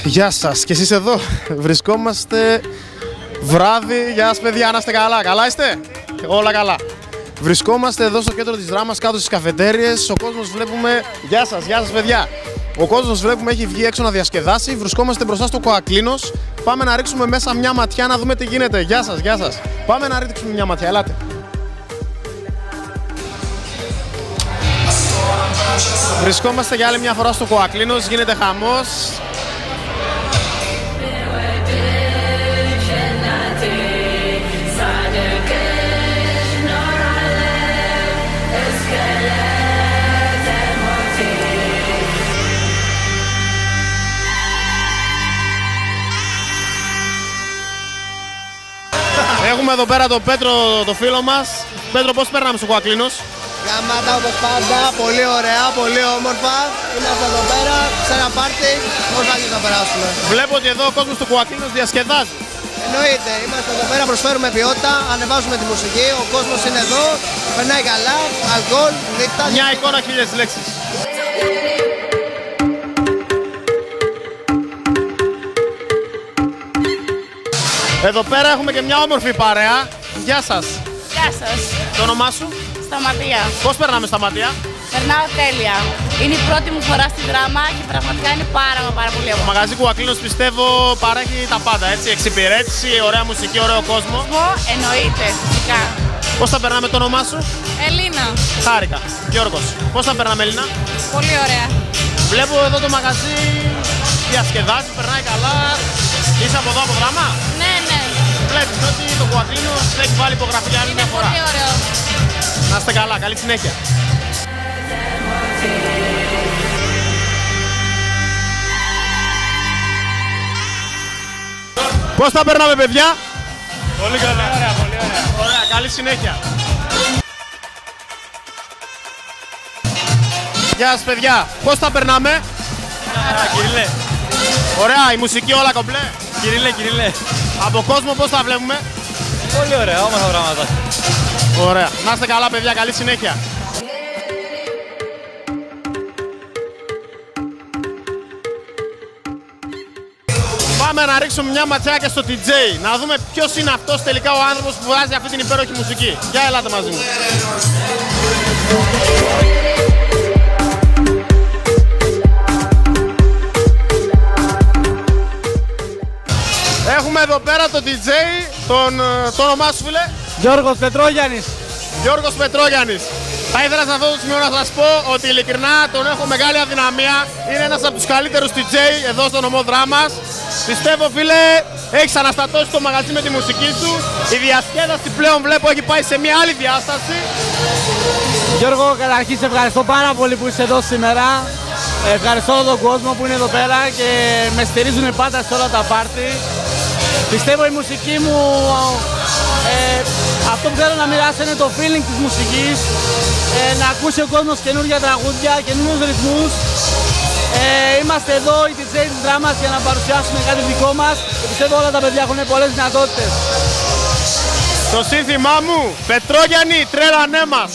Γεια σας, και εσείς εδώ. Βρισκόμαστε βράδυ. Γεια σας παιδιά, να είστε καλά. Καλά είστε? Όλα καλά. Βρισκόμαστε εδώ στο κέντρο της Δράμας, κάτω στις καφετέριες. Ο κόσμος βλέπουμε... Γεια σας παιδιά. Ο κόσμος βλέπουμε έχει βγει έξω να διασκεδάσει. Βρισκόμαστε μπροστά στο Κοακλίνος. Πάμε να ρίξουμε μέσα μια ματιά να δούμε τι γίνεται. Γεια σας. Πάμε να ρίξουμε μια ματιά, ελάτε. Βρισκόμαστε για άλλη μια φορά στο Κοακλίνος, γίνεται χαμός. Έχουμε εδώ πέρα τον Πέτρο, το φίλο μας. Πέτρο, πώς περνάμε στο Κοακλίνος? Γαμάτα όπως πάντα, πολύ ωραία, πολύ όμορφα. Είμαστε εδώ πέρα, σε ένα πάρτι, πώς θα περάσουμε. Βλέπω ότι εδώ ο κόσμος του Κοακλίνος διασκεδάζει. Εννοείται, είμαστε εδώ πέρα, προσφέρουμε ποιότητα, ανεβάζουμε τη μουσική, ο κόσμος είναι εδώ, περνάει καλά, αλκοόλ, νύχτα. Μια εικόνα, 1000 λέξεις. Εδώ πέρα έχουμε και μια όμορφη παρέα. Γεια σας. Γεια σας. Το όνομά σου? Σταματία. Πώς περνάμε Σταματία? Περνάω τέλεια. Είναι η πρώτη μου φορά στη Δράμα και πραγματικά είναι πάρα πολύ Το όμορφο. μαγαζί Κοακλίνος πιστεύω παρέχει τα πάντα, έτσι. Εξυπηρέτηση, ωραία μουσική, ωραίο κόσμο. Εννοείται, φυσικά. Πώς θα περνάμε, το όνομά σου? Ελίνα. Χάρηκα. Γιώργος. Πώς θα περνάμε, Ελίνα? Πολύ ωραία. Βλέπω εδώ το μαγαζί διασκεδάζει, περνάει καλά. Είσαι από εδώ, από Δράμα? Ναι. Βλέπεις ότι το Κοακλίνος έχει βάλει υπογραφή για άλλη μια φορά. Πολύ ωραίο. Να είστε καλά, καλή συνέχεια. Πώς θα περνάμε παιδιά? Πολύ καλά. Πολύ ωραία, καλή συνέχεια. Γεια σας παιδιά, πώς θα περνάμε? Κυρίλε. Ωραία, η μουσική όλα κομπλέ. Κυρίλε. Από κόσμο πώς θα βλέπουμε? Πολύ ωραία, όμορφα πράγματα. Ωραία, να είστε καλά παιδιά, καλή συνέχεια. Πάμε να ρίξουμε μια ματιά και στο DJ, να δούμε ποιος είναι αυτός τελικά ο άνθρωπος που βγάζει αυτή την υπέροχη μουσική. Για ελάτε μαζί μου. Έχουμε εδώ πέρα τον DJ, το όνομά σου φίλε? Γιώργος Πετρόγιαννης. Γιώργος Πετρόγιαννης. Θα ήθελα σε αυτό το σημείο να σας πω ότι ειλικρινά τον έχω μεγάλη αδυναμία. Είναι ένας από τους καλύτερους DJ εδώ στο νομό Δράμας. Πιστεύω φίλε, έχεις αναστατώσει το μαγαζί με τη μουσική σου. Η διασκέδαση πλέον βλέπω έχει πάει σε μια άλλη διάσταση. Γιώργο, καταρχήν σε ευχαριστώ πάρα πολύ που είσαι εδώ σήμερα. Ευχαριστώ όλο τον κόσμο που είναι εδώ πέρα και με στηρίζουν πάντα σε όλα τα πάρτι. Πιστεύω η μουσική μου, αυτό που θέλω να μοιράσω είναι το feeling της μουσικής, να ακούσει ο κόσμος καινούργια τραγούδια, καινούριους ρυθμούς. Είμαστε εδώ οι DJ της Δράμας για να παρουσιάσουμε κάτι δικό μας και πιστεύω όλα τα παιδιά έχουν πολλές δυνατότητες. Το σύνθημά μου, Πετρόγιαννη, τρέλανέ μας.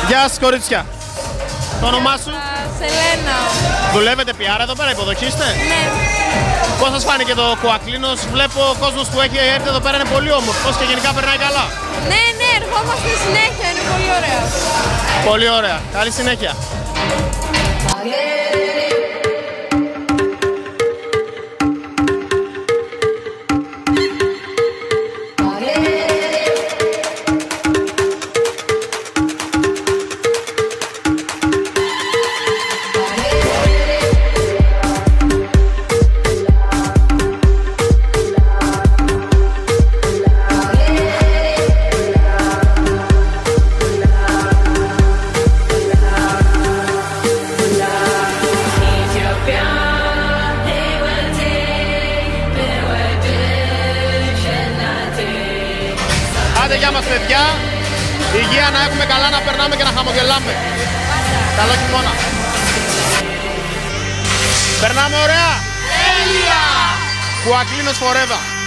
Γεια σας κορίτσια. Το όνομά σου? Σελένα. Δουλεύετε PR εδώ πέρα, υποδοχή είστε? Ναι. Πώς σας φάνηκε το Κοακλίνος? Βλέπω ο κόσμος που έχει έρθει εδώ πέρα είναι πολύ όμορφος και γενικά περνάει καλά. Ναι, ερχόμαστε συνέχεια, είναι πολύ ωραίο. Πολύ ωραία. Καλή συνέχεια. να έχουμε καλά, να περνάμε και να χαμογελάμε. Καλό χειμώνα. Περνάμε ωραία. Τέλεια. Κουακλίνος forever.